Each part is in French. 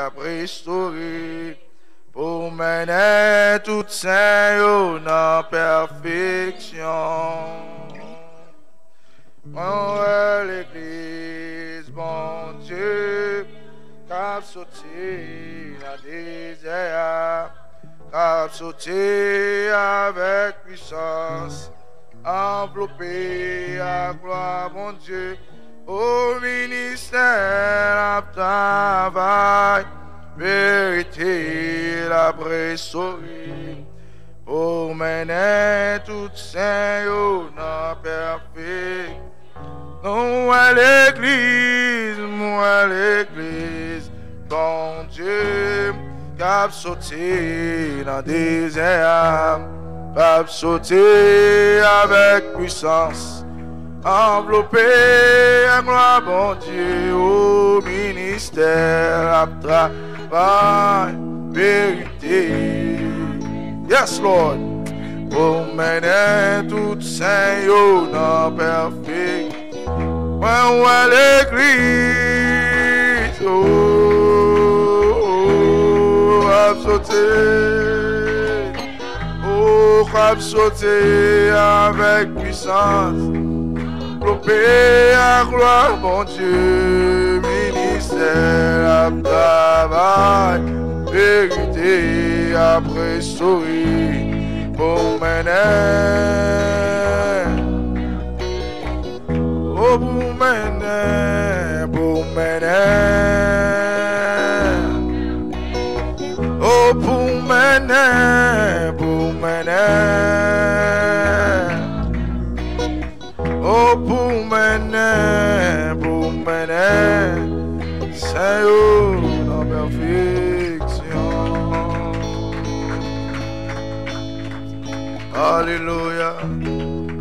la restaurer. Pour mener tout saint dans perfection. Moi, l'église, bon Dieu, cap sauté la désert, cap sauté avec puissance, enveloppé à gloire, mon Dieu, au ministère, à travail. Vérité, la restaurer, pour mener tout saint dans perfect. Nous à l'église, bon Dieu, cap sauté dans des désert, cap sauté avec puissance, enveloppé à gloire, bon Dieu, au ministère, à travail, vérité. Yes, Lord. Pour mener tout saint dans perfect. When à l'église, sauter avec puissance, enveloppé à gloire, mon Dieu, ministère, à travail, vérité, après souris, pour mener, oh, pour mener, oh, pour mener, oh, pour mener, Seigneur, dans perfection. Alléluia.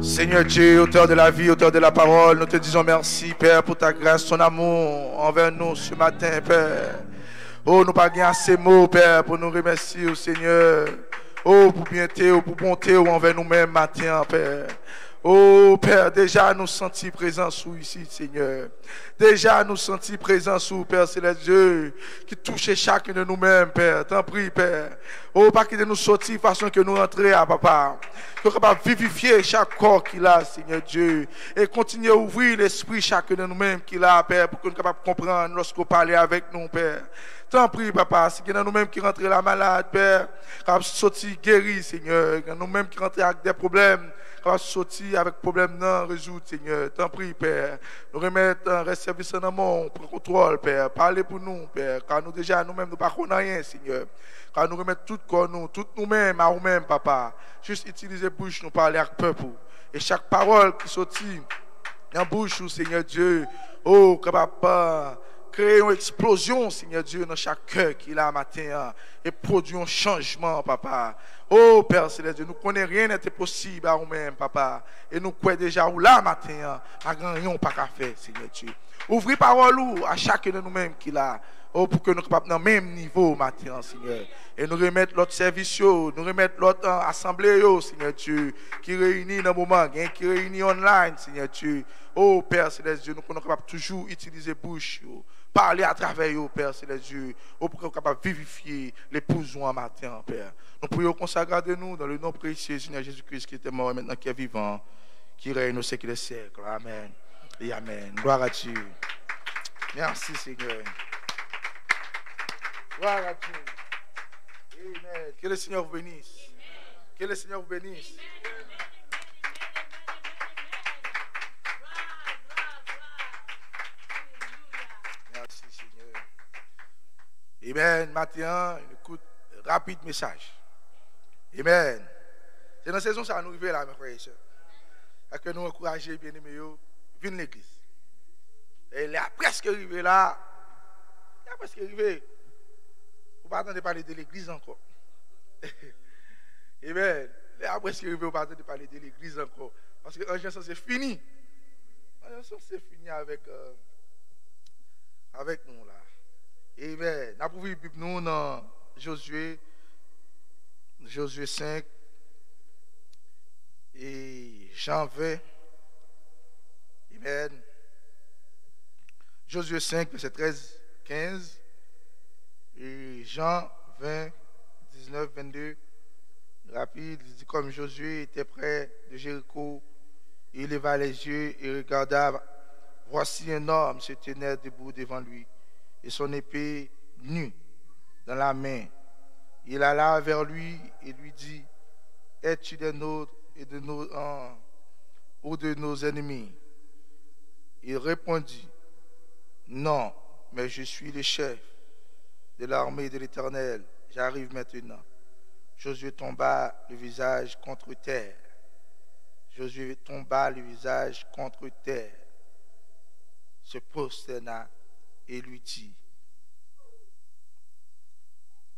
Seigneur Dieu, auteur de la vie, auteur de la parole, nous te disons merci, Père, pour ta grâce, ton amour envers nous ce matin, Père. Oh, nous pas gagner assez mots, Père, pour nous remercier, Seigneur. Oh, pour bienté, pour bonté envers nous-mêmes matin, Père. Oh, Père, déjà nous sentis présents sous ici, Seigneur. Déjà nous sentis présents sous, Père, c'est le Dieu qui touche chacun de nous-mêmes, Père. T'en prie, Père. Oh, pas qu'il nous sortir façon que nous rentrions à Papa. Que nous capable vivifier chaque corps qu'il a, Seigneur Dieu. Et continuer à ouvrir l'esprit chacun de nous-mêmes qu'il a, Père, pour que nous capable comprendre lorsqu'on parle avec nous, Père. T'en prie, Papa, si c'est nous-mêmes qui rentrons la malade, Père, capable sortir guéri, Seigneur. Nous-mêmes qui rentrons avec des problèmes, capable sortir avec problème non résoudre, Seigneur. T'en prie, Père. Nous remettre un service en amont, pour contrôle, Père. Parlez pour nous, Père. Car nous déjà, nous-mêmes, nous ne connaissons rien, Seigneur. Car nous remettons tout corps, nous, tout nous-mêmes, à nous-mêmes, Papa. Juste utiliser bouche, nous parler avec peuple. Et chaque parole qui sortit dans la bouche, Seigneur Dieu, oh, capable créer une explosion, Seigneur Dieu, dans chaque cœur qu'il a matin et produire un changement, Papa. Oh, Père Céleste, nous ne connaissons rien n'était possible à nous-mêmes, Papa. Et nous croyons déjà où là matin, à grand rien pas qu'à faire, Seigneur Dieu. Ouvrez parole à chacun de nous-mêmes qu'il a. Oh, pour que nous soyons dans le même niveau matin, Seigneur. Et nous remettre l'autre service, nous remettre l'autre assemblée, Seigneur Dieu, qui réunit dans le moment, qui réunit online, Seigneur Dieu. Oh, Père Céleste, Dieu, nous sommes capables toujours utiliser bouche, parler à travers eux, Père Céleste Dieu, pour que nous soyons capables de vivifier les besoins matin, Père. Nous prions consacrer de nous dans le nom précieux, Seigneur Jésus-Christ, qui était mort et maintenant qui est vivant, qui règne au siècle des siècles. Amen. Et Amen. Gloire à Dieu. Merci, Seigneur. Gloire à Dieu. Amen. Que le Seigneur vous bénisse. Que le Seigneur vous bénisse. Merci, Seigneur. Amen. Maintenant, une écoute rapide message. Amen. C'est dans la saison ça nous arrive là, mes frères et sœurs. Et que nous encourager bien aimés, venez l'église. Et il a presque arrivé là. Il a presque arrivé. Vous ne pas parler de l'église encore. Amen. Il a presque arrivé, vous ne pas parler de l'église encore. Parce que en c'est fini. En c'est fini avec nous là. Amen. Nous avons vu nous dans Josué 5 et Jean 20. Amen. Josué 5, verset 13, 15. Et Jean 20, 19, 22, rapide, il dit comme Josué était près de Jéricho, il leva les yeux et regarda. Voici un homme se tenait debout devant lui et son épée nue dans la main. Il alla vers lui et lui dit, es-tu des nôtres et de nos, ou de nos ennemis? Il répondit, non, mais je suis le chef de l'armée de l'Éternel. J'arrive maintenant. Josué tomba le visage contre terre. Josué tomba le visage contre terre, se prosterna et lui dit,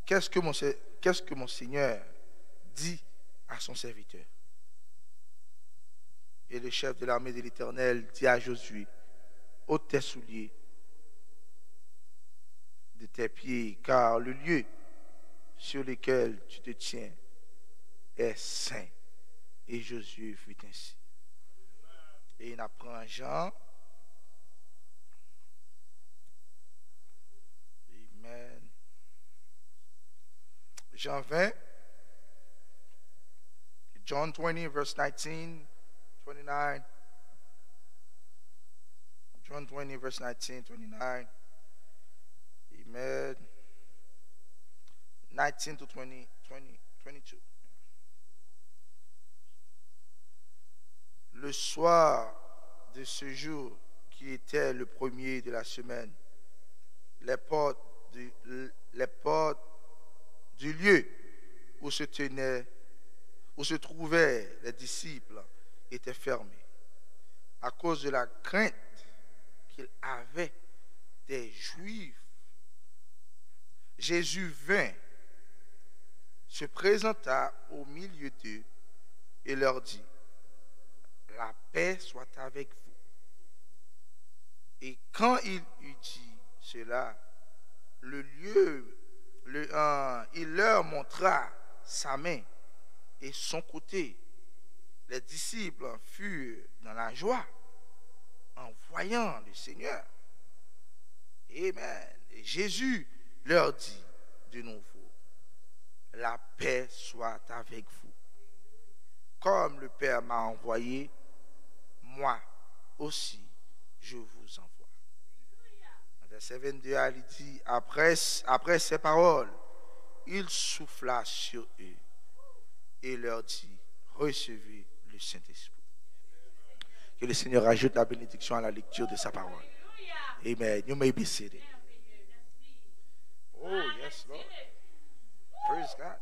qu'est-ce que mon Seigneur dit à son serviteur? Et le chef de l'armée de l'Éternel dit à Josué, ôte tes souliers de tes pieds, car le lieu sur lequel tu te tiens est saint. Et Josué fut ainsi. Et il apprend Jean. Amen. Jean 20. John 20, verse 19, 29. John 20, verse 19, 29. Amen. 19 to 20, 22. Le soir de ce jour, qui était le premier de la semaine, les portes du lieu où se trouvaient les disciples étaient fermées à cause de la crainte qu'il avait des Juifs. Jésus vint, se présenta au milieu d'eux et leur dit, la paix soit avec vous. Et quand il eut dit cela, il leur montra sa main et son côté. Les disciples furent dans la joie en voyant le Seigneur. Amen. Et Jésus leur dit de nouveau, la paix soit avec vous. Comme le Père m'a envoyé, moi aussi, je vous envoie. Verset 22, il dit, après ces paroles, il souffla sur eux et leur dit, recevez le Saint-Esprit. Que le Seigneur ajoute la bénédiction à la lecture de sa parole. Amen. You may be seated. Oh, yes, Lord. Praise God.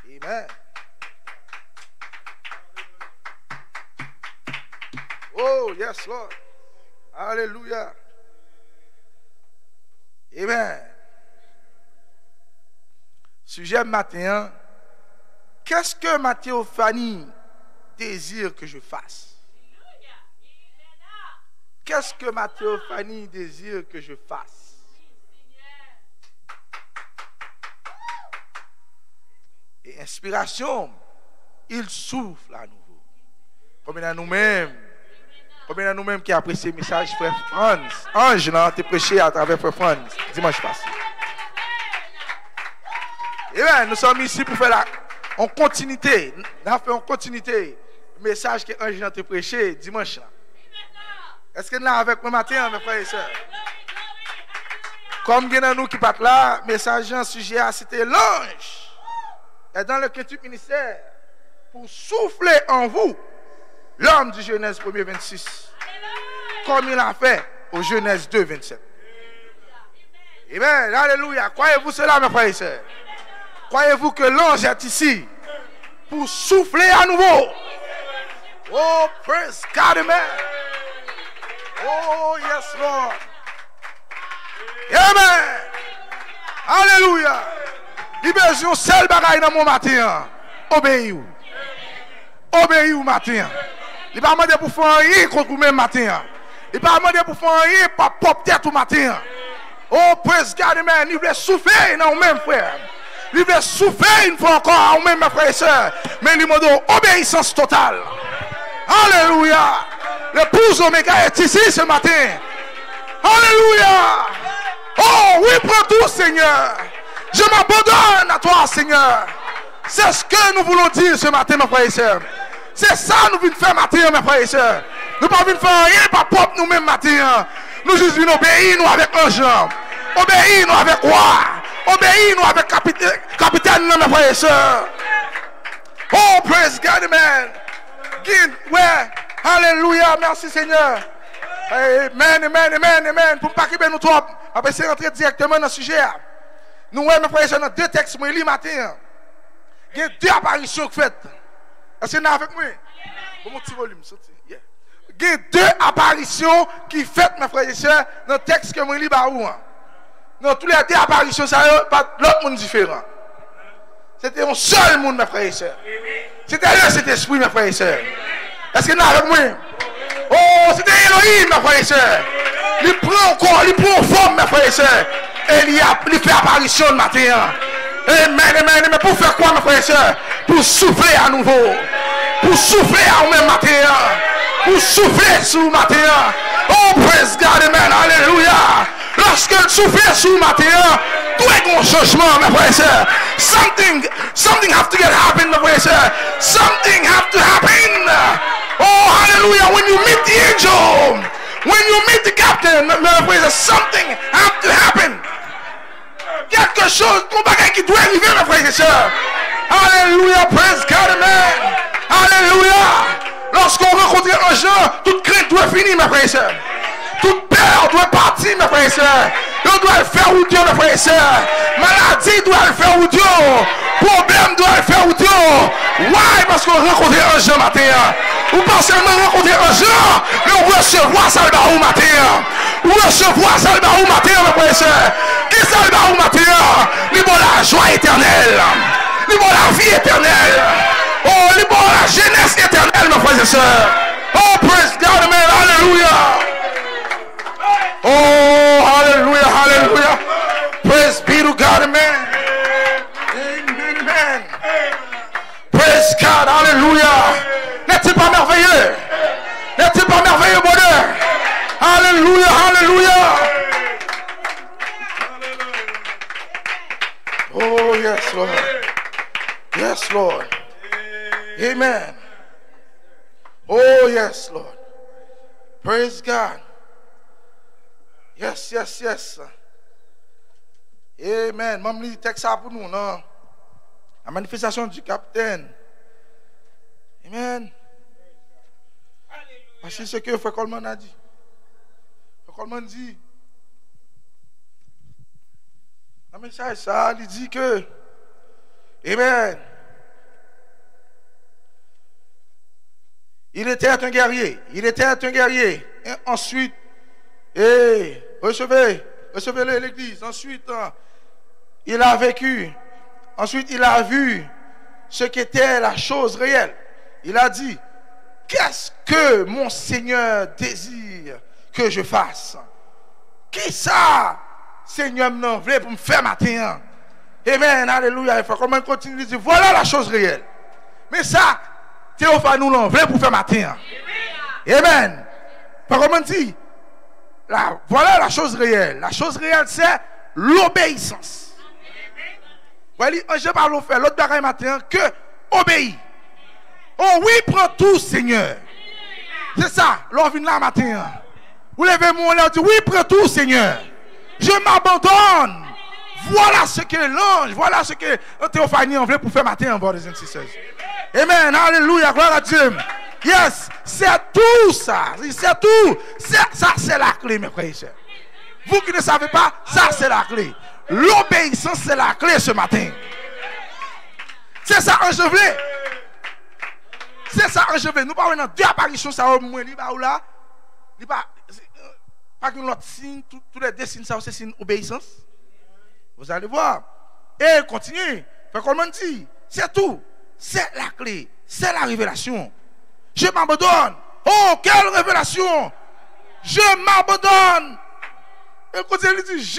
Amen. Oh, yes, Lord. Hallelujah. Amen. Sujet matin, qu'est-ce que ma théophanie désire que je fasse? Qu'est-ce que ma théophanie désire que je fasse? Et inspiration, il souffle à nouveau. Combien de nous-mêmes qui apprécient le message, frère Franz? Ange, là, t'es prêché à travers frère Franz dimanche passé. Et bien, nous sommes ici pour faire en continuité. Nous avons fait en continuité le message que Ange a prêché dimanche. Est-ce que nous l'avons avec moi matin, mes frères et sœurs? Comme il y a nous qui partent là, le message en sujet à c'était l'ange est dans le quintuple ministère pour souffler en vous l'homme du Genèse 1er 26, comme il a fait au Genèse 2, 27. Amen. Alléluia. Croyez-vous cela, mes frères et sœurs? Croyez-vous que l'ange est ici pour souffler à nouveau? Oh, praise God, amen. Oh, yes, Lord. Amen. Alléluia. Libération, seul bagaille dans mon matin. Obéis-vous. Obéis-vous matin. Il va demander pour faire rien contre vous-même matin. Il va demander pour faire rien pour pop tête au matin. Oh, praise God, amen. Il veut souffler dans vous-même, frère. Il veut souffler une fois encore à vous-même, mes frères et sœurs. Mais il demande obéissance totale. Alléluia. L'épouse Oméga est ici ce matin. Alléluia. Oh, oui, prends tout, Seigneur. Seigneur. Je m'abandonne à toi, Seigneur. C'est ce que nous voulons dire ce matin, mes frères et sœurs. C'est ça que nous voulons faire matin, mes frères et sœurs. Nous ne voulons pas faire rien, pas propre nous-mêmes matin. Nous juste venons obéir nous avec un genre. Obéir nous avec roi. Obéir nous avec capitaine, mes frères et sœurs. Oh, praise God, amen. Ouais. Alléluia, merci Seigneur. Amen, amen, amen, amen. Pour ne pas quitter nous trop, on va essayer d'entrer directement dans le sujet. Nous, mes frères et sœurs, dans deux textes, moi, je lis matin. Il y a deux apparitions faites. Est-ce que vous êtes avec moi? Pour mon petit volume, sorti. Il y a deux apparitions qui faites, mes frères et sœurs, dans le texte que je lis. Dans tous les deux apparitions, ça n'est pas l'autre monde différent. C'était un seul monde, mes frères et sœurs. C'était là cet esprit, mes frères et sœurs. Est-ce que vous êtes avec moi? Oh, c'était Elohim, mes frères et sœurs. Il prend encore, il prend forme, mes frères et sœurs. Et il fait apparition le matin. Amen, amen, amen. Pour faire quoi, mes frères et sœurs? Pour souffler à nouveau. Pour souffler à nous-mêmes matin. Pour souffler sur le matin. Oh, praise God, amen, alléluia. Lorsque le souffle sur le matin, tout est un changement, mes frères et sœurs. Something have to get happen, mes frères et sœurs. Something have to happen. Oh, hallelujah. When you meet the angel, when you meet the captain, mes frères et sœurs, something have to happen. Quelque chose, ton bagage qui doit arriver, mes frères et sœurs. Alléluia, praise God, amen. Alléluia. Lorsqu'on rencontre un gens, toute crainte doit finir, mes frères et sœurs. Toute peur doit partir, mes frères et sœurs. On doit le faire ou Dieu, mes frères et sœurs. Maladie doit le faire ou Dieu. Problème doit le faire ou Dieu. Why? Parce qu'on rencontre un gens matin. Ou pas seulement rencontrer un gens, mais on recevoir ça le matin. Ou recevoir ça le matin, mes frères et sœurs. Qui ça le matin? Il bon la joie éternelle. Il bon la vie éternelle. Oh, il bon la jeunesse éternelle, mes frères et sœurs. Oh, praise God, amen, hallelujah. Oh, hallelujah, hallelujah. Praise be to God, amen. Amen, amen. Praise God, hallelujah. N'est-il pas merveilleux? N'est-il pas merveilleux, bonheur? Hallelujah, hallelujah. Oh, yes, Lord. Yes, Lord. Amen. Oh, yes, Lord. Praise God. Yes, yes, yes. Amen. Maman lit texte ça pour nous, non? La manifestation du capitaine. Amen. Voici ce que Frère Coleman a dit. Frère Coleman dit, un message ça, il dit que, amen, il était un guerrier. Il était un guerrier. Et ensuite, recevez l'église. Ensuite, il a vécu. Ensuite, il a vu ce qu'était la chose réelle. Il a dit, qu'est-ce que mon Seigneur désire que je fasse? Qui ça, Seigneur, m'en voulait pour me faire matin? Amen, alléluia. Il faut qu'on continue de dire, voilà la chose réelle. Mais ça, Théophane nous l'en voulait pour faire matin. Amen. Par comment dit, voilà la chose réelle. La chose réelle, c'est l'obéissance. Voilà, je parle au fait, l'autre bagaille matin, que obéir. Oh oui, prends tout, Seigneur. C'est ça, l'on vient là matin. Vous levez mon lèvre, dit, oui, prends tout, Seigneur. Je m'abandonne. Voilà ce que l'ange, voilà ce que Théophanie en voulait pour faire matin, brothers and sisters. Amen, alléluia, gloire à Dieu. Yes, c'est tout ça. C'est tout. Ça, c'est la clé, mes frères et sœurs. Vous qui ne savez pas, ça, c'est la clé. L'obéissance, c'est la clé ce matin. C'est ça, enchevêtré. C'est ça, enchevêtré. Nous parlons de deux apparitions, ça au moins, il va là. Il va pas qu'un autre signe, tous les deux signes, ça, c'est signe obéissance. Vous allez voir. Et continuez. Comme on dit, c'est tout. C'est la clé. C'est la révélation. Je m'abandonne. Oh, quelle révélation! Je m'abandonne. Et quand il dit,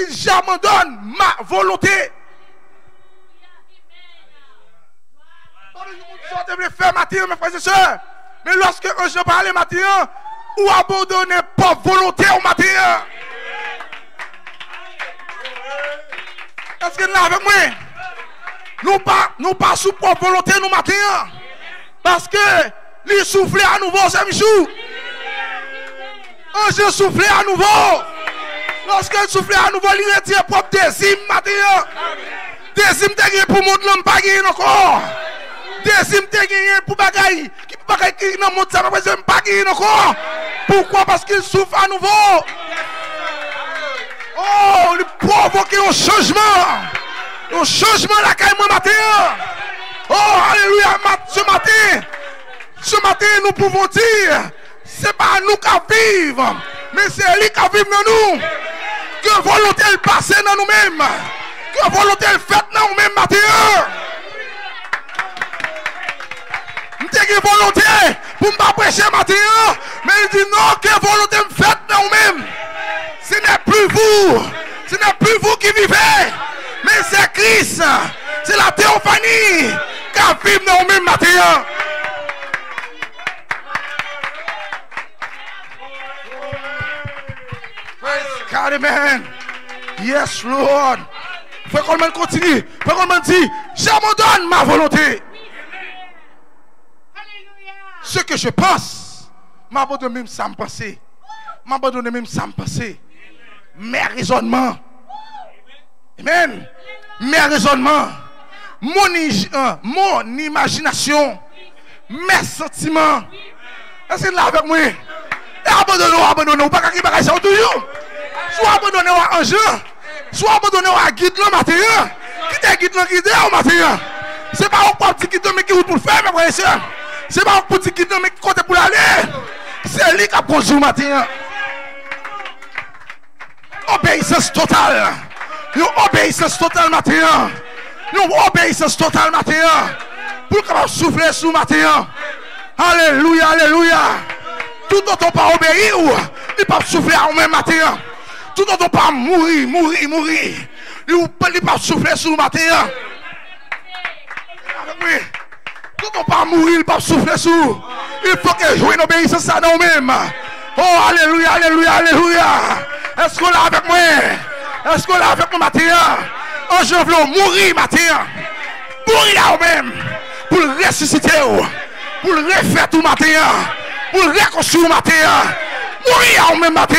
j'abandonne ma volonté. Je devrais faire matin, mes frères et sœurs. Mais lorsque je parle matin, ou abandonner pas volonté au matin. Est-ce que là avec moi? Nous pas sous propre volonté nous matin. Parce que lui souffler à nouveau, c'est Michou. Ange souffler à nouveau. Lorsque il souffle à nouveau, il retire propre désir matin. Désir te gagné pour monde l'homme pas gagné encore. Désir te gagné pour bagaille qui bagaille qui dans monde ça pas gagné encore. Pourquoi? Parce qu'il souffle à nouveau. Oh, il provoque un changement. Un changement la caille matin. Oh, alléluia, ce matin nous pouvons dire, c'est pas nous qui vivons, mais c'est lui qui vit dans nous. Que volonté elle passe dans nous-mêmes. Que volonté elle fait dans nous-mêmes matin. Nous avons volonté pour ne pas prêcher matin, mais il dit non, que volonté me fait dans nous-mêmes. Ce n'est plus vous qui vivez, mais c'est Christ, c'est la théophanie qui vit dans nous-mêmes matin. God, amen. Yes, Lord. Faut qu'on continue. Faut qu'on dit, j'abandonne ma volonté. Ce que je pense, m'abandonne même sans me penser. M'abandonne même sans me penser. Mes raisonnements. Amen. Mes raisonnements. Mon imagination. Mes sentiments. Est-ce que là avec moi? Abandonnons. Pas qu'il va ça toujours. Soit abandonné à un jeu, soit abandonné à guide le matin. Qui te guide le guide au matin? C'est pas un petit guide mais qui route pour le faire, mes frères et sœurs. C'est pas un petit guide mais qui compte pour aller. C'est lui qui a conduit le matin. Obéissance totale. Obéissance totale matin. Obéissance totale matin. Pour qu'on souffler sous matin. Alléluia, alléluia. Tout dont on pas obéir, il peut souffler au même matin. Tout dont on pas mourir. Il peut souffler sur le matin. Tout dont on pas mourir, il peut souffler sur. Il faut que jouer une obéissance à nous-mêmes. Oh, alléluia, alléluia, alléluia. Est-ce qu'on est avec moi? Est-ce qu'on est avec moi matin? Oh, je veux mourir matin. Mourir à nous-mêmes. Pour le ressusciter. Pour le refaire tout matin. Pour le reconstruire matin. Mourir à nous-mêmes matin.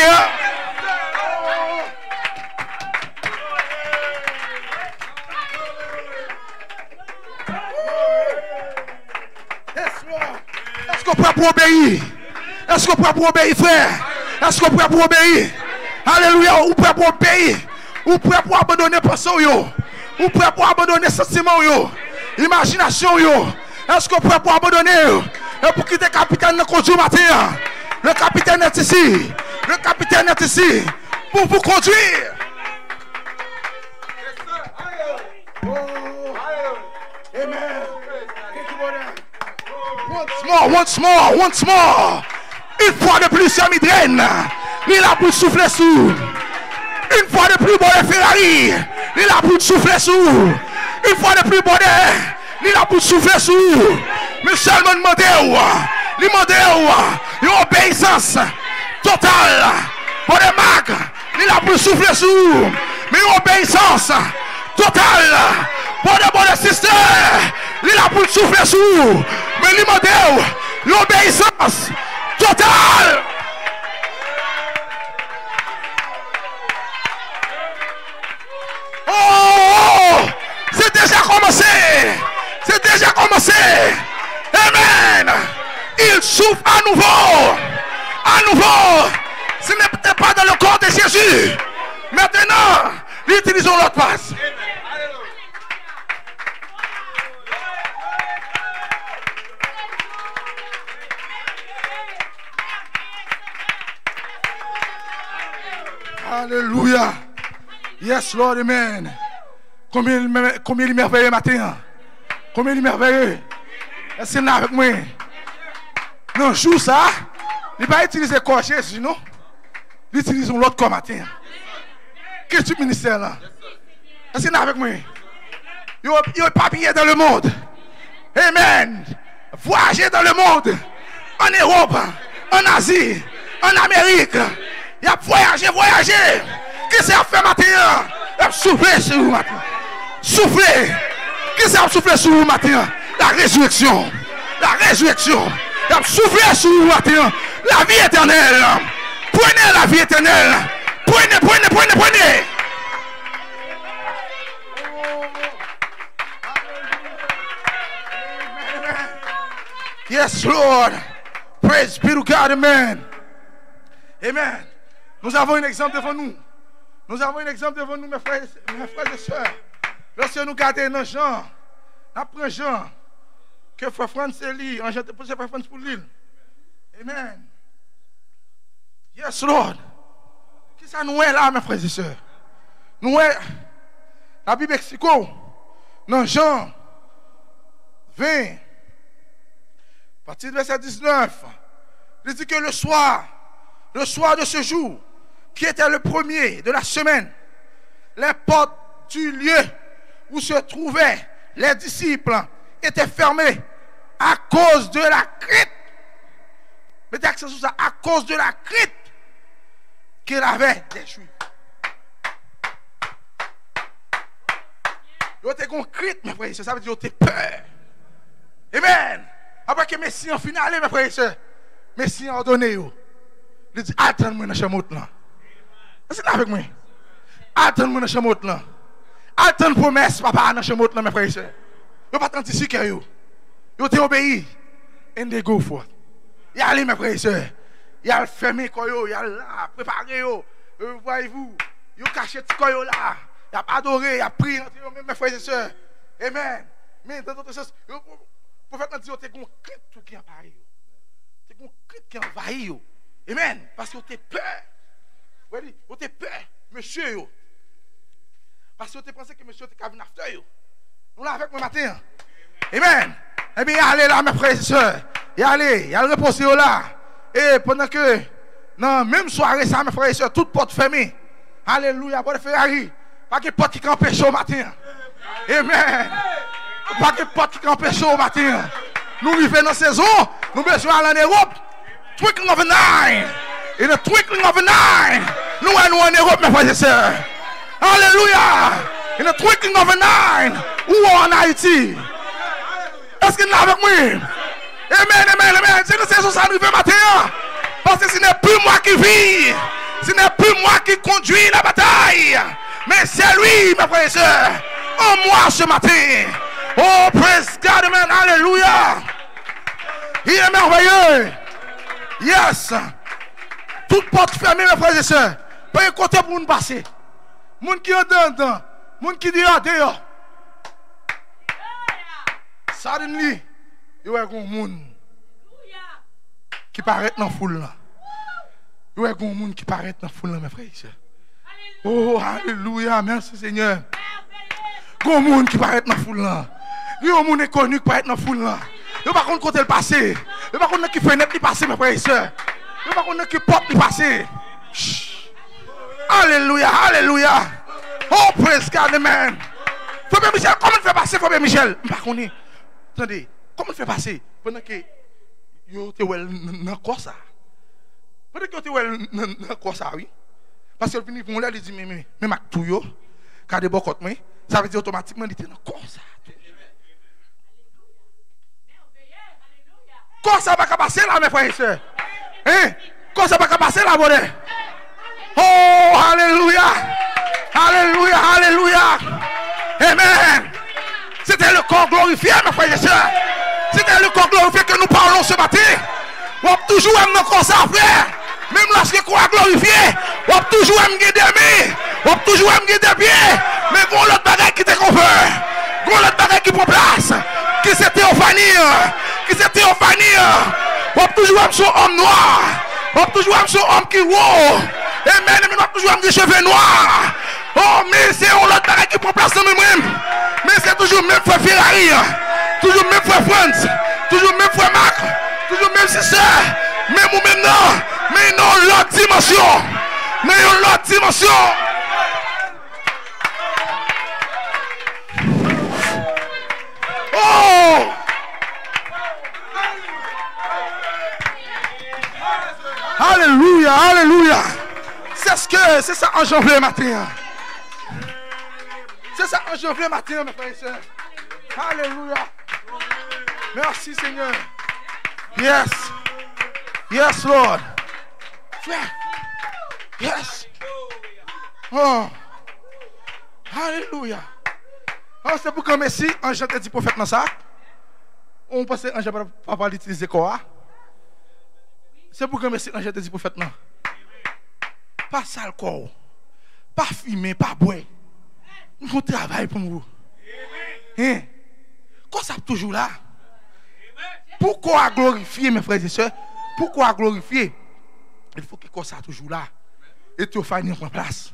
Est-ce qu'on peut obéir? Est-ce qu'on peut obéir, frère? Est-ce qu'on peut obéir? Alléluia, ou peut obéir? Ou peut abandonner pensée yo? Ou peut abandonner sentiment yo? Imagination yo? Est-ce qu'on peut abandonner? Et pour quitter le capitaine de conduire matin? Le capitaine est ici. Le capitaine est ici pour vous conduire. Oh. Amen. Once more. Une fois de plus, sur migraine. Il a pour souffler sous. Une fois de plus, bon Ferrari. Il a pour souffler sous. Une fois de plus, bon il a pour souffler sous. Mais seulement demander une obéissance totale. Bon Mac, il a pour souffler sous. Mais une obéissance totale. Bon sister, il a pour souffler sous. Mais il l'obéissance totale. Oh, c'est déjà commencé. C'est déjà commencé. Amen. Il souffre à nouveau. À nouveau. Ce n'est peut-être pas dans le corps de Jésus. Maintenant, utilisons l'autre passe. Alléluia. Yes, Lord, amen. Combien il est merveilleux matin. Combien il est merveilleux. Est-ce qu'il est avec moi? Non, joue ça. Il ne va pas utiliser le corps Jésus, non? Il utilise l'autre corps matin. Qu'est-ce que tu ministère là? Est-ce qu'il est avec moi? Il est papillé dans le monde. Amen. Voyager dans le monde. En Europe, en Asie, en Amérique. Il a voyagé. Qu'est-ce qu'il a fait matin? Il a soufflé sur vous matin. soufflez. Qui ça a soufflé sur vous matin? La résurrection. La résurrection. Il a soufflé sur vous matin. La vie éternelle. Prenez la vie éternelle. Prenez. Yes, Lord. Praise be to God, amen. Amen. Nous avons un exemple devant nous. Nous avons un exemple devant nous, mes frères et sœurs. Lorsque nous regardons dans Jean, après Jean, que Frère François lit, en Jean, pour Frère François pour l'île. Amen. Yes, Lord. Qui ça nous est là, mes frères et sœurs? Nous est la Bible Mexico, dans Jean 20, à partir du verset 19, il dit que le soir de ce jour, qui était le premier de la semaine, les portes du lieu où se trouvaient les disciples étaient fermées à cause de la crainte. Mettez accent sur ça, à cause de la crainte qu'il avait des Juifs. Ils étaient concrètes, mes frères et sœurs, ça veut dire qu'ils étaient peur. Amen. Après que Messie en finale, mes frères et sœurs, Messie a ordonné, il dit, attends-moi dans la chambre là. C'est avec moi. Attends-moi dans la chambre là. Attends la promesse, papa, dans la chambre là, mes frères et sœurs. Ils ne pas attendu si que vous. Ils ont obéi. And they go for it. Il y a allé, mes frères et sœurs. Il y a fermé, il y a là, préparé, voyez-vous. Il y a caché le là. Il y a adoré, il y a prié, mes frères et sœurs. Amen. Mais dans d'autres sens, le prophète a dit, il y a un crit qui apparaît. Il y a un crit qui envahit. Amen. Parce que vous avez peur. Vous avez peur, monsieur. Parce que vous pensez que monsieur était cabine after. Nous là avec moi matin. Amen. Eh bien, allez là, mes frères et sœurs. Allez reposer là. Et pendant que, non, même soirée, ça, mes frères et sœurs, toute porte fermée. Alléluia, bon Ferrari. Pas de porte qui empêche au matin. Amen. Pas de porte qui empêche au matin. Nous vivons dans la saison. Nous besoin aller en Europe. Twinkling of an eye. In the twinkling of an eye. Nous allons en Europe, mes frères et sœurs. Alléluia. In the twinkling of an eye. Où en Haïti? Est-ce qu'il est avec moi? Amen. C'est que c'est ça arrive matin. Parce que ce n'est plus moi qui vis. Ce n'est plus moi qui conduis la bataille. Mais c'est lui, mes frères et sœurs. En moi ce matin. Oh, praise God, amen. Alléluia. Il est merveilleux. Yes. Toute porte fermée, mes frères et sœurs. Pas un côté pour nous passer. Moun qui est dedans. Moun qui dit dehors. Suddenly, il y a un monde qui paraît dans la foule là. Il y a un monde qui paraît dans la foule là, mes frères et sœurs. Oh, alléluia, merci Seigneur. Il y a un monde qui paraît dans la foule là. Il y a un monde connu qui paraît dans la foule là. Il n'y a pas de côté le passé. Il n'y a pas de qui fenêtre qui passe, mes frères et sœurs. Il n'y a pas de qui porte qui passe. Alléluia. Oh, praise God, amen. Frère Michel, comment il fait passer, Frère Michel? Je ne sais pas. Attendez, comment il fait passer pendant que vous êtes dans quoi ça? Pendant que vous êtes dans quoi ça, oui? Parce que le venu pour là, il dit, mais ma tout, quand des bocottes, ça veut dire automatiquement, il était dans quoi ça? Quoi ça va passer là, mes frères et sœurs? Hein? Quoi ça va passer là, mon frère? Oh, alléluia! Amen! C'était le corps glorifié, mes frères et sœurs. C'était le corps glorifié que nous parlons ce matin. On va toujours aimer nos corps à frère. Même lorsque le corps glorifié, on va toujours aimer d'aimer. On va toujours aimer de bien. Mais bon, l'autre bagaille qui te confère. Bon, l'autre bagaille qui prend place. Qui c'est théophanie. On va toujours aimer son homme noir. On va toujours aimer son homme qui roule. Amen. On va toujours aimer des cheveux noirs. Oh, mais c'est l'autre bagaille qui prend place dans nous-mêmes. Mais c'est toujours même frère Ferrari, toujours même frère France, toujours même frère Marc, toujours même sister, même ou même non, mais non l'autre dimension, Oh! Alléluia. C'est ça en janvier matin. C'est C'est ça, je veux matin, mes frères et sœurs. Alléluia. Merci, Seigneur. Yes. Yes, Lord. Frère. Yes. Oh. Alléluia. Oh, c'est pour que merci, un chante dit prophète dans ça. On pense que un chante pas l'utiliser quoi. C'est pour que merci, un chante dit prophète non. Pas sale corps. Pas fumer, pas boire. On travaille pour vous. Hein? Quand ça toujours là? Pourquoi glorifier, mes frères et sœurs? Pourquoi glorifier? Il faut que ça toujours là. Et tu vas en place.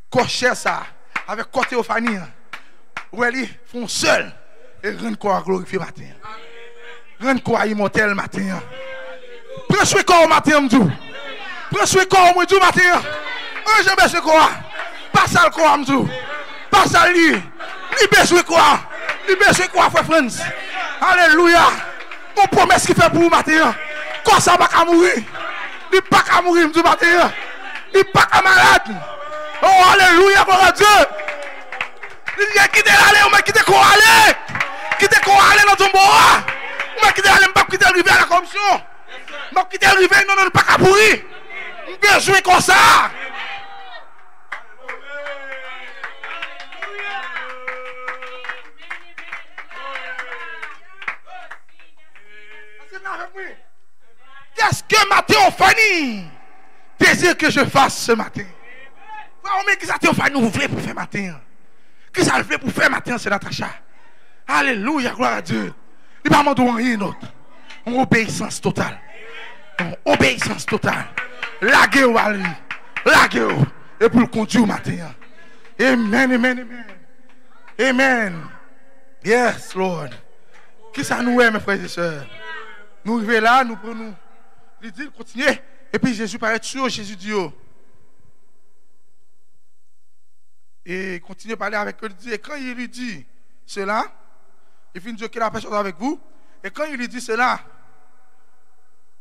Cocher ça. Avec côté au famille. Ou ils font seul. Et rendre quoi glorifier matin. Rendre quoi immortel matin. Prends soin corps matin, m'dou. Prends soin corps m'dou matin. Un je baisse quoi? Pas ça le corps m'dou. Pas ça lui. Li besoin quoi? Li besoin quoi, frère Frans? Alléluia. Mon promesse qui fait pour vous matin. Quoi ça va mourir? Il pas qu'à mourir du matin. Il pas qu'à malade. Oh, alléluia, gloire à Dieu. Il dit, quittez l'aller, on m'a quitté quoi aller. Quittez quoi aller dans ton bois. On m'a quitté aller, on m'a quitté arriver à la commission. On m'a quitté arriver, non, non, pas qu'à mourir. On peut jouer comme ça. Qu'est-ce que matin on finit? Désir que je fasse ce matin. Mais qui ça te fait nous voulez pour faire matin? Qui ça le fait pour faire matin, c'est Natacha? Alléluia, gloire à Dieu. Il va m'en rien d'autre. En obéissance totale. En obéissance totale. Laguez-vous à lui. Laguez-vous. Et pour le conduire matin. Amen, amen, amen. Amen. Yes, Lord. Qui ça nous est, mes frères et sœurs? Nous arrivons là, nous prenons. Il dit, continuez. Et puis Jésus paraît sur Jésus dit, et continue à parler avec eux. Et quand il lui dit cela, il finit de dire qu'il a personne avec vous. Et quand il lui dit cela,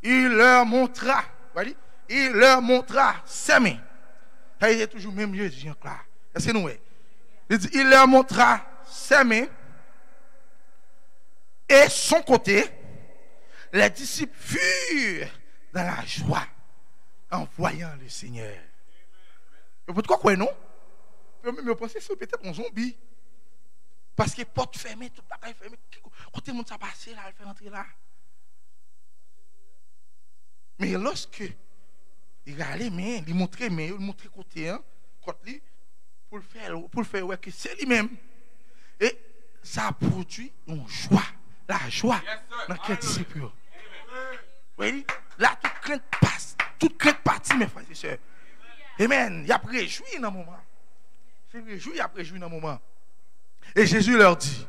il leur montra, voyez, il leur montra ses mains. Il est toujours même mieux, dit Jean-Claude. Est-ce que nous, il leur montra ses mains et son côté. Les disciples furent dans la joie en voyant le Seigneur. Et pourquoi quoi non? Je pense que c'est peut-être un zombie. Parce que porte fermée, tout le bagage fermé. Côté monde ça passé là, il fait entrer là. Mais lorsque il a les mains, il montrait mains, il montrait côté côté pour le faire ouais que c'est lui-même. Et ça a produit une joie, la joie dans quel disciple. Oui, là toute crainte partie mes frères et sœurs. Amen. Il a réjoui dans le moment. C'est réjoui, il a réjoui dans le moment. Et Jésus leur dit,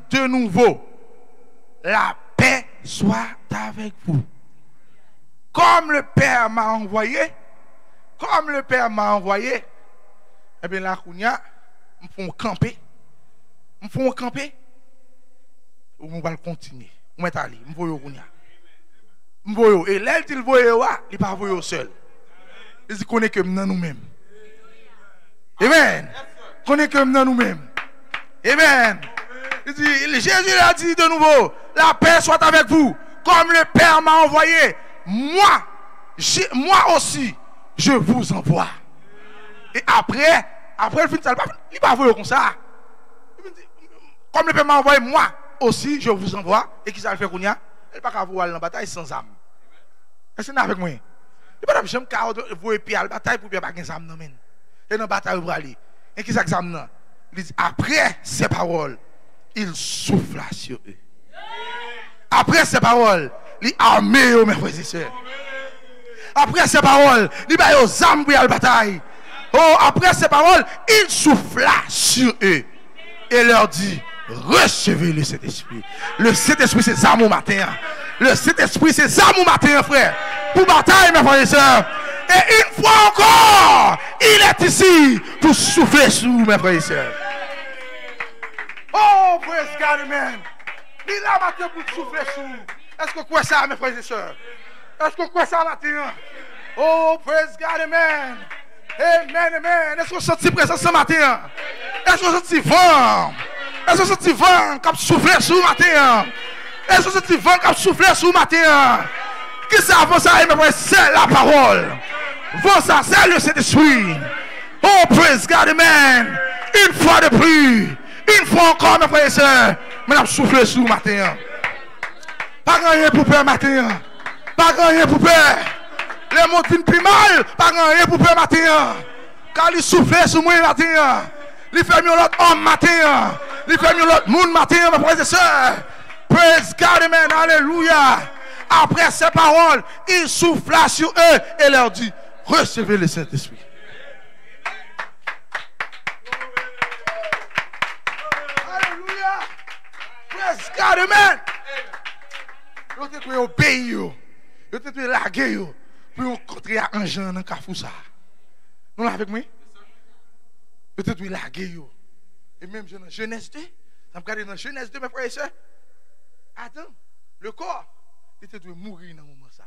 de nouveau, la paix soit avec vous. Comme le Père m'a envoyé, eh bien là, me font camper. On va continuer. On va aller, on va aller. Et là, il voit, il pas voyer seul. Il dit qu'on est que nous-mêmes. Amen. Qu'on est que nous-mêmes. Amen. Il dit, Jésus a dit de nouveau, la paix soit avec vous. Comme le Père m'a envoyé, moi aussi, je vous envoie. Et après le film, il va voir comme ça. Comme le Père m'a envoyé, moi aussi, je vous envoie. Et qui ça le fait qu'on y a? Il ne peut pas voir la bataille sans âme. Est-ce que c'est avec moi? Il ne peut pas jamais voir la bataille pour bien pas gagner âme. Et dans la bataille, il va aller. Et qui ça que âme? Il dit, après ces paroles, il souffla sur eux. Après ces paroles, il arme mes frères et sœurs. Après ces paroles, il va aux âmes pour la bataille. Oh, après ces paroles, il souffla sur eux et leur dit, recevez le Saint-Esprit. Le Saint-Esprit, c'est ça mon matin. Le Saint-Esprit, c'est ça mon matin, frère. Pour bataille, mes frères et sœurs. Et une fois encore, il est ici pour souffler sur vous, mes frères et sœurs. Oh, praise God, amen. Il est là matin pour souffler sur vous. Est-ce que vous croyez ça, mes frères et sœurs? Est-ce que vous croyez ça matin? Oh, praise God, amen. Amen, amen. Est-ce qu'on sent présence ce matin? Est-ce qu'on sent vent? Est-ce qu'on sent vent qui souffle sur le matin? Est-ce qu'on sent vent qui souffle sur le matin? Qui ça va ça? C'est la parole. Vent ça, c'est le Saint-Esprit. Oh, praise God, amen. Une fois de plus. Une fois encore, mes frères et sœurs. Mais on souffle sur le matin. Pas rien pour peur matin. Pas rien pour peur. Les mots viennent plus mal. Pas rien pour peur matin. Car il souffle sur moi matin. Il fait mieux l'autre homme matin. Il fait mieux l'autre monde matin, mes frères et sœurs. Praise God, amen. Alléluia. Après ces paroles, il souffla sur eux et leur dit, recevez le Saint-Esprit. Alléluia. Praise God, amen. Vous êtes obéi, vous êtes lagué, pour rencontrer un jeune dans le cafou ça. Nous là avec moi? Vous êtes lagué, et même dans Genèse 2, vous regardez dans Genèse 2, mes frères et sœurs, Adam, le corps, il était mourir dans ce moment ça,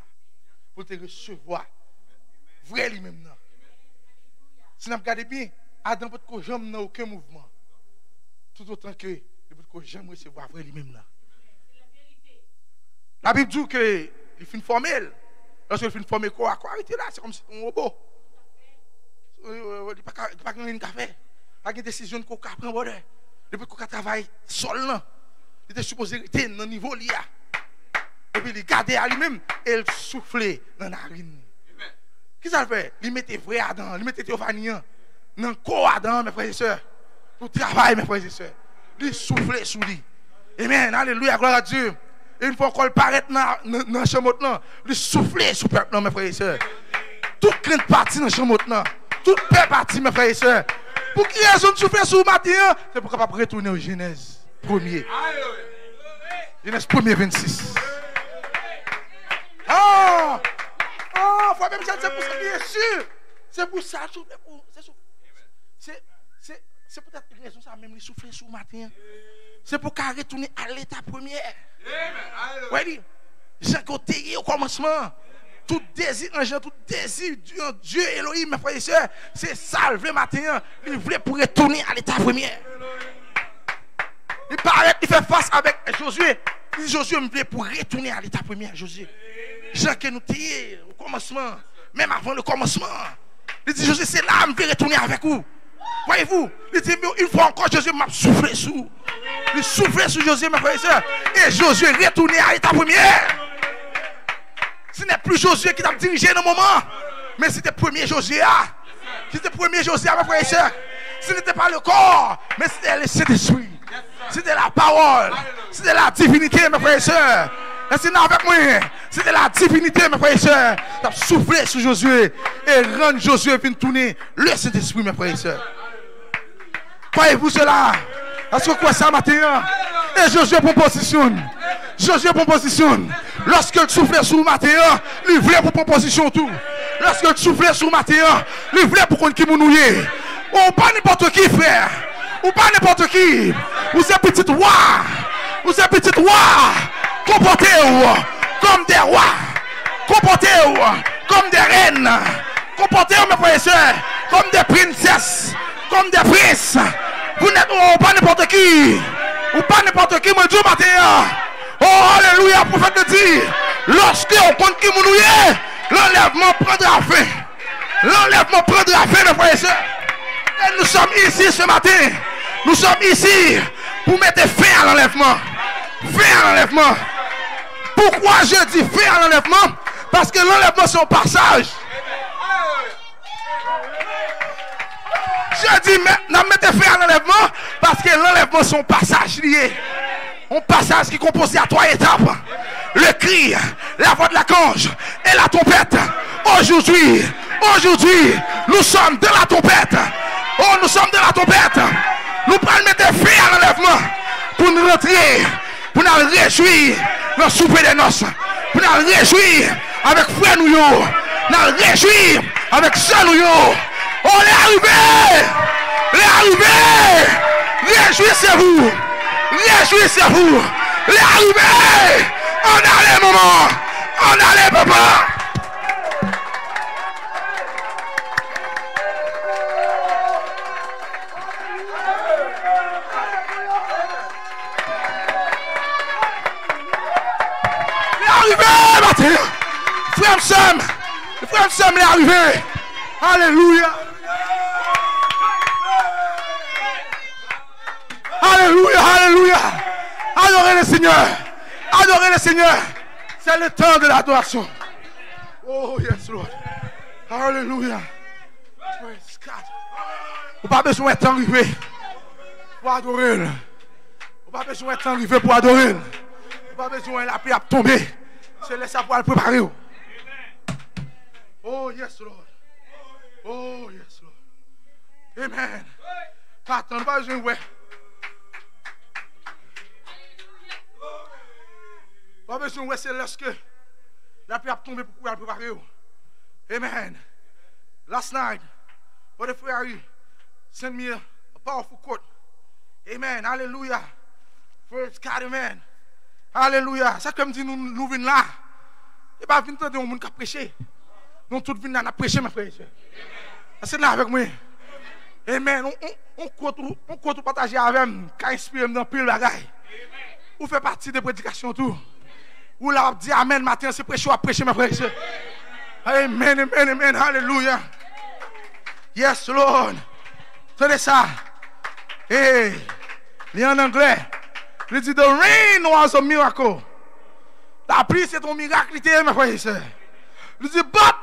pour te recevoir, vrai lui-même. Si vous regardez bien, Adam peut pas jamais dans aucun mouvement, tout autant que il peut pas jamais recevoir vrai lui-même. La Bible dit que il fait une formule. Lorsqu'il fait une formule, quoi arrêtez là, c'est comme si un robot. Il n'y a pas de café. Il n'y a pas de décision qu'on prend. Depuis qu'on travaille seul, il était supposé être dans le niveau là. Et puis il gardait à lui-même et il soufflait dans la narine. Qu'est-ce qu'il fait? Il mettait vrai Adam, il mettait Théophanie dans le corps Adam, mes frères et sœurs. Pour travailler, mes frères et sœurs. Il soufflait sous lui. Amen. Alléluia, gloire à Dieu. Et une fois qu'on paraît dans le chambre, il soufflait sur le peuple, mes frères et sœurs. Toute crainte partie dans le chambre, toute paix partie, mes frères et sœurs. Pour qui raison de souffler sur le matin? C'est pour capable retourner au Genèse 1er. Genèse 1er, 26. Ah! Ah! Faut même dire, c'est pour ça, bien sûr. C'est pour ça, c'est peut-être une raison, ça même, il souffler sur le matin. C'est pour qu'elle retourne à l'état premier. Oui, j'ai côté au commencement. Tout désir, tout désir Dieu Elohim, mes frères et sœurs, c'est salvé matin. Il voulait pour retourner à l'état premier. Il paraît, il fait face avec Josué. Il dit Josué me voulait pour retourner à l'état premier. Josué, Jean que nous étions au commencement, même avant le commencement. Il dit Josué, c'est là que je vais retourner avec vous. Voyez-vous, il dit une fois encore Josué m'a soufflé sous. Il soufflait sur Josué, mes frères et sœurs. Et Josué retourné à l'état premier. Ce n'est plus Josué qui t'a dirigé dans le moment, mais c'était le premier Josué. C'était le premier Josué, mes frères et sœurs. Ce n'était pas le corps, mais c'était le Saint-Esprit. C'était la parole. C'était la divinité, mes frères et sœurs. Restez avec moi. C'était la divinité, mes frères et sœurs. Tu as soufflé sur Josué et rendre Josué venir tourner le Saint-Esprit, mes frères et sœurs. Croyez-vous cela? Est-ce que quoi ça matin? Et Josué prend position. Josué prend position. Lorsque il soufflait sur le matin, il voulait pour prendre position tout. Lorsque il soufflait sur le matin, il voulait pour qu'on qui mounouille. Ou pas n'importe qui, frère. Ou pas n'importe qui. Vous êtes petit roi. Vous êtes petit roi. Comportez-vous comme des rois. Comportez-vous comme des reines. Comportez-vous, mes frères et sœurs, comme des princesses. Comme des princes. Vous n'êtes pas n'importe qui. Ou pas n'importe qui, mon Dieu, matin. Oh, alléluia, prophète de dit. Lorsque on compte qui mounouille, l'enlèvement prendra fin. L'enlèvement prendra fin, mes frères et sœurs. Et nous sommes ici ce matin. Nous sommes ici pour mettre fin à l'enlèvement. Fin à l'enlèvement. Pourquoi je dis fin à l'enlèvement? Parce que l'enlèvement c'est un passage. Je dis mettez fin à l'enlèvement parce que l'enlèvement c'est un passage lié. Un passage qui est composé à 3 étapes. Le cri, la voix de l'archange et la trompette. Aujourd'hui, nous sommes de la trompette. Oh, nous sommes de la trompette. Nous allons mettre fin à l'enlèvement pour nous rentrer, pour nous réjouir dans le souper des noces, pour nous réjouir avec frère nous, nous réjouir avec soeur nous. On est arrivé! On est arrivé! Réjouissez-vous! Réjouissez-vous! On est arrivé! On a les moments! On a les papas! frères et sœurs, est arrivé. Alléluia. Alléluia, alléluia. Adorez le Seigneur. Adorez le Seigneur. C'est le temps de l'adoration. Oh, yes, Lord. Alléluia. Praise God. Vous n'avez pas besoin d'être arrivé pour adorer. Vous n'avez pas besoin d'être arrivé pour adorer. Vous n'avez pas besoin de la pluie à tomber. C'est laisser pour le préparer. Oh, yes, Lord. Oh, yes, Lord. Amen. Pas attendre, pas besoin de ouais. Pas besoin de ouais, c'est lorsque la pluie a tombé pour le préparer. Amen. Last night, for the prayer, send me a powerful quote. Amen. Hallelujah. Praise God, amen. Hallelujah. Ça comme dit nous venons là. Et pas venir entendre un monde qui prêcher. Nous tous venons là prêcher, mes frères et sœurs. C'est là avec moi. Amen. On compte partager avec moi, qui inspire dans pile bagaille. Ou fait partie de prédication tout. Ou là dit amen matin, c'est prêcher ou prêcher, mes frères et sœurs. Amen, amen, amen. Hallelujah. Yes, Lord. Tenez ça. Hey, il est en anglais. Il dit, the rain was a miracle. La pluie, c'est un miracle, mes frères et sœurs. Il dit, but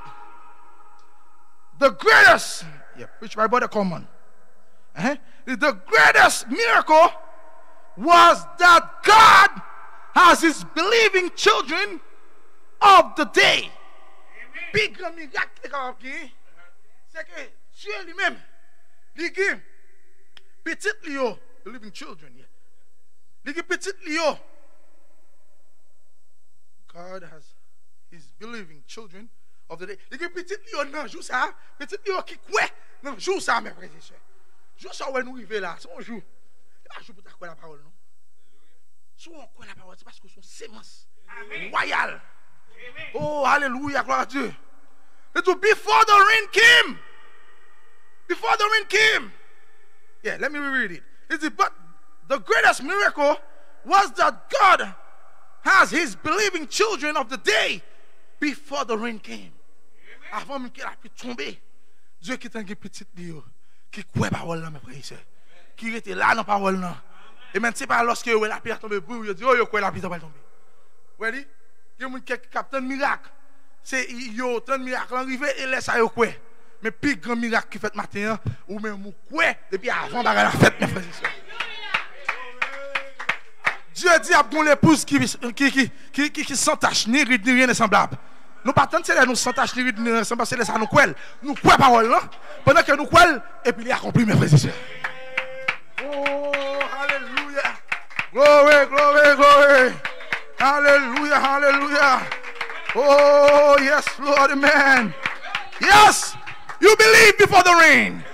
the greatest, which my brother common. The greatest miracle was that God has his believing children of the day. Big grand miracle, c'est que Dieu lui-même, il dit, petit Léo, believing children. Il dit, petit Léo, God has his believing children of the day. Il dit, petit Léo, non, joue ça, petit Léo qui croit, non, joue ça, mes frères et sœurs. Joue ça, où nous arrivons là, c'est un jour. Il va jouer pour ta quoi la parole, non? Si on croit la parole, c'est parce que son sémence royale. Oh, hallelujah, gloire à Dieu. It was before the rain came. Before the rain came. Yeah, let me reread it. It is, but the greatest miracle was that God has his believing children of the day before the rain came. Avant qu'il a pu tomber, Dieu qui est un petit Dieu, qui croit parole là, mes frères et sœurs, qui était là dans la parole là. Et même c'est pas lorsque la pierre tombe, il dit, oh, il croit la pierre va tomber. Vous voyez? Il y a des gens qui captent un miracle. C'est yo tant miracle arrivé et laisse ça yo quoi. Mais plus grand miracle qui fait matin ou même ou quoi depuis avant d'aller la fête mes frères et sœurs. Dieu dit à bon l'épouse qui sans tache ni ride ni rien de semblable. Nous pas tant c'est là nous sans tache ni ride ni rien de semblable, c'est ça nous quoi. Nous quoi parole là pendant que nous quoi et puis il accompli mes frères et sœurs. Oh alléluia. Glory glory glory. Hallelujah hallelujah. Oh, yes, Lord, amen. Yes, you believe before the rain.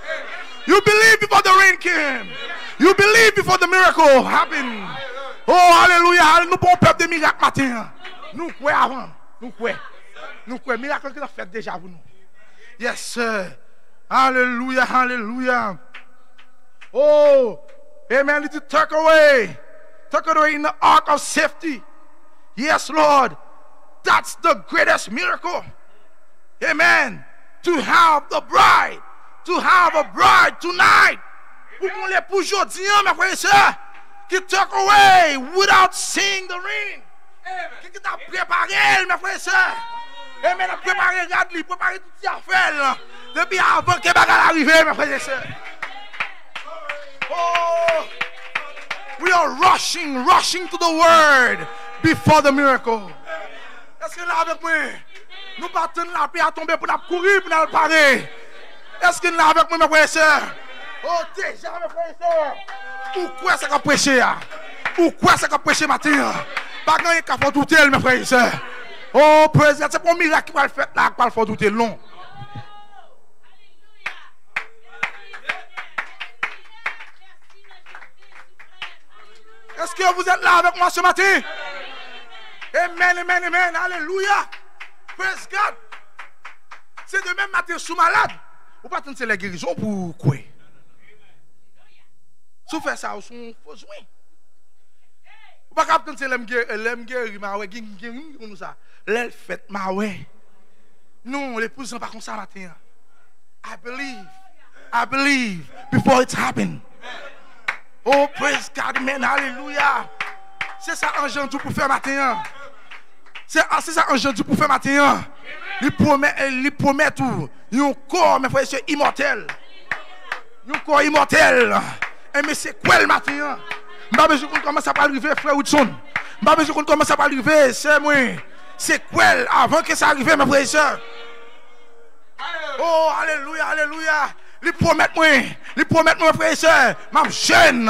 You believe before the rain came. You believe before the miracle happened. Oh, hallelujah. Nous pouvons peuple de miracles matin. Nous croyons avant. Nous croyons. Nous croyons. Miracle que nous fait déjà pour nous. Yes, sir. Hallelujah, hallelujah. Oh, amen. It is tuck away in the ark of safety. Yes, Lord. That's the greatest miracle. Amen. To have a bride tonight. Pour qu'on l'épouse aujourd'hui, mes frères et sœurs, qui took away without seeing the rain. Qui t'a préparé, mes frères et sœurs. Amen. A préparé, regarde-lui, préparé toutes ces affaires depuis avant que bagarre arrive, mes frères et sœurs. Oh, we are rushing to the word before the miracle. Est-ce que là avec moi, nous partons la paix à tomber pour nous courir, pour nous parer? Est-ce que là avec moi, mes frères et sœurs? Oh, déjà, mes frères et sœurs. Pourquoi ça va prêcher? Pourquoi ça va prêcher matin? Pas grand-chose qui va douter, mes frères et sœurs. Oh, président, c'est pour un miracle qui va le faire là, qui va le faire douter, non. Est-ce que vous êtes là avec moi ce matin? Amen, amen, amen, alléluia. Praise God. C'est de même matin sous malade. Ou pas tenter la guérison pour quoi? Si vous faites ça, vous avez besoin. Ou pas tenter l'aime guérir, ma ouais, guérir comme ça. L'elle fait ma ouais. Non, l'épouse n'est pas comme ça matin. I believe before it's happened. Oh, praise God, man, hallelujah. C'est ça un tout pour faire matin. C'est ça un tout pour faire matin. Il promet tout. Il y a un corps, mes frères et sœurs, immortel. Il y a un corps immortel. Et mais c'est quoi le matin? Je ne sais pas comment ça va arriver, frère Woodson. Je ne sais pas comment ça va arriver, c'est moi. C'est quoi avant que ça arrive, mes frères et sœurs? Oh, alléluia, alléluia. Ils promettent moi, mes frères et sœurs, ma jeune.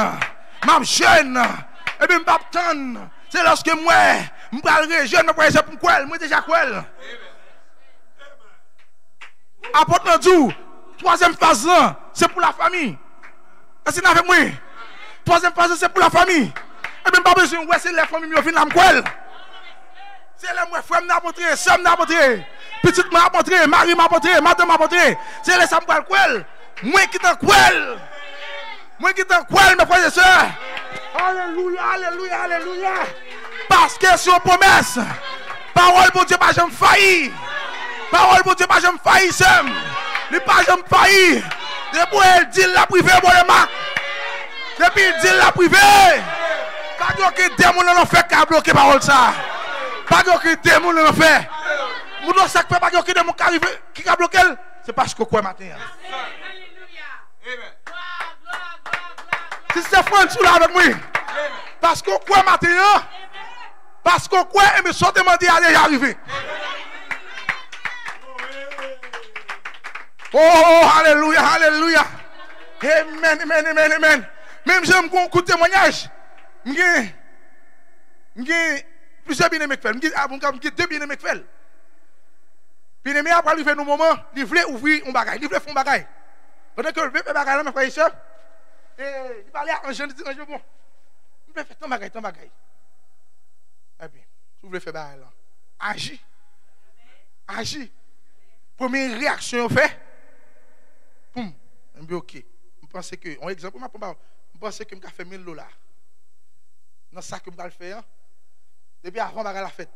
Et bien, je attendre. C'est lorsque moi, je vais jeune, mes frères et sœurs, pour quoi? Moi déjà quoi? Apporte nous, troisième phase, c'est pour la famille. Est-ce que vous avec moi? Troisième phase, c'est pour la famille. Et bien, pas besoin, ouais, c'est la famille, qui viennent quoi? C'est les moi, frère m'a montré, soeur m'a montré, petite m'a montré, mari m'a montré, madame m'a montré. C'est les sam quoi? Moi qui t'en quoi? Moi qui t'en quoi, mes frères et sœurs? Alléluia, alléluia, alléluia. Parce que c'est une promesse. Parole pour Dieu, pas jamais failli. Parole pour Dieu, pas jamais failli, Sam. Il pas jamais failli. Depuis elle dit la privée, bon le marque. Depuis il dit la privée. Pas de démon dans fait qu'à bloquer parole ça. Pas de démon dans fait. Nous ne savons pas de démon qui a bloqué. C'est parce que quoi matin. Si c'est François là avec moi. Parce que quoi matin. Parce que quoi et me sont demandé à déjà arriver. Oh, alléluia, alléluia. Amen, amen, amen, amen. Même si j'aime un coup de témoignage, j'ai plusieurs bien-aimés qui font. J'ai deux bien-aimés qui font. Bien-aimés après arriver nos moments, ils veulent ouvrir un bagage, ils veulent faire un bagage. Pendant que le bébé bagage là, mes frères et sœurs, il parlait à un jeune, il dit, bon, il veut faire ton bagage, ton bagage. Eh bien, si vous voulez faire bagage là, agis. Agis. Première réaction, fait. Poum, je dis ok. Je pense que, un exemple, je pense que je vais faire $1000. Dans ça que je vais faire, depuis avant de la fête,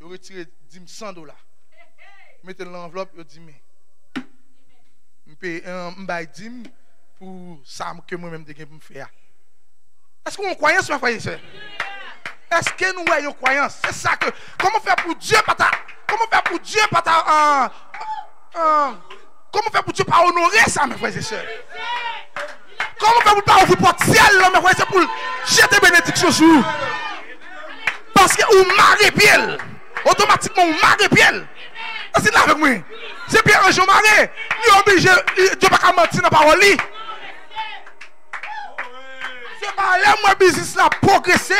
je retire $100. Je mets l'enveloppe, je dis, mais je paye un 10 pour ça que moi-même je vais faire. Est-ce qu'on a une croyance, ma frère? Est-ce que nous avons une croyance? C'est ça que. Comment faire pour Dieu, pata? Comment faire pour Dieu, pata? Comment faire pour Dieu pas honorer ça, mes frères et sœurs? Comment faire pour pas ouvrir porte ciel, mes frères et sœurs, pour jeter bénédiction sur vous? Parce que vous marrez bien. Automatiquement, vous marrez bien. C'est là avec moi. C'est bien un jour marré. Nous obligé, Dieu pas mentir dans la parole. C'est pas là moi business là progresser.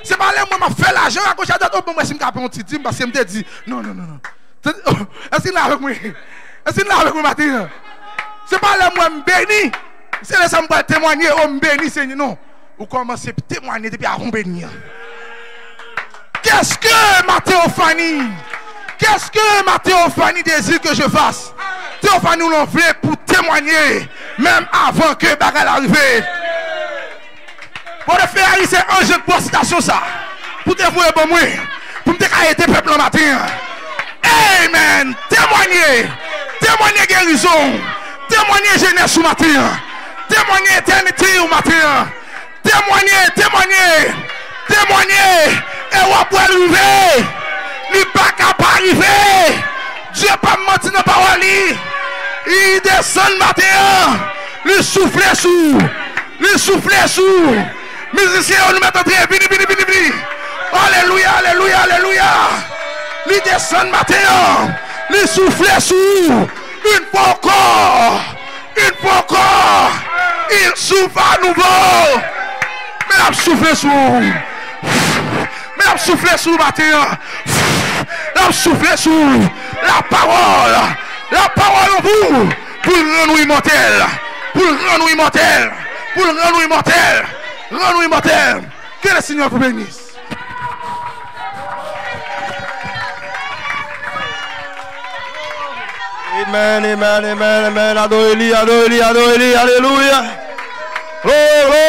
C'est pas là moi fait l'argent à gauche à droite. Moi je me capte un petit dim parce que me dit non. Est-ce que là avec moi? Est-ce que là avec moi matin? C'est pas là moi me béni. C'est là ça me témoigner on me béni Seigneur non. Ou commencer à témoigner depuis avant bénir. Qu'est-ce que ma Théophanie? Qu'est-ce que ma Théophanie désire que je fasse? Théophanie nous l'envoie pour témoigner même avant que bagarre arrive. Pour le faire, c'est un jeu de postation ça. Pour te voir bon moi. Pour me décailler tes peuples le matin. Amen. Témoigner. Témoigner guérison. Témoigner jeunesse au matin. Témoigner éternité au matin. Témoigner. Et on va arriver. Il n'est pas capable d'arriver. Dieu pas menti dans la parole. Il descend le matin. Il souffle sous. Musiciens, on nous met en train. Vini. Alléluia. Il descend le matin. Il souffle sous. Une fois encore. Il souffle à nouveau. Mais il souffle sous le matin. Il souffle sous la parole. La parole en vous. Pour le rendre immortel. Rends-nous immortel. Que le Seigneur vous bénisse. Amen. Adore-lui. Alléluia. Oh.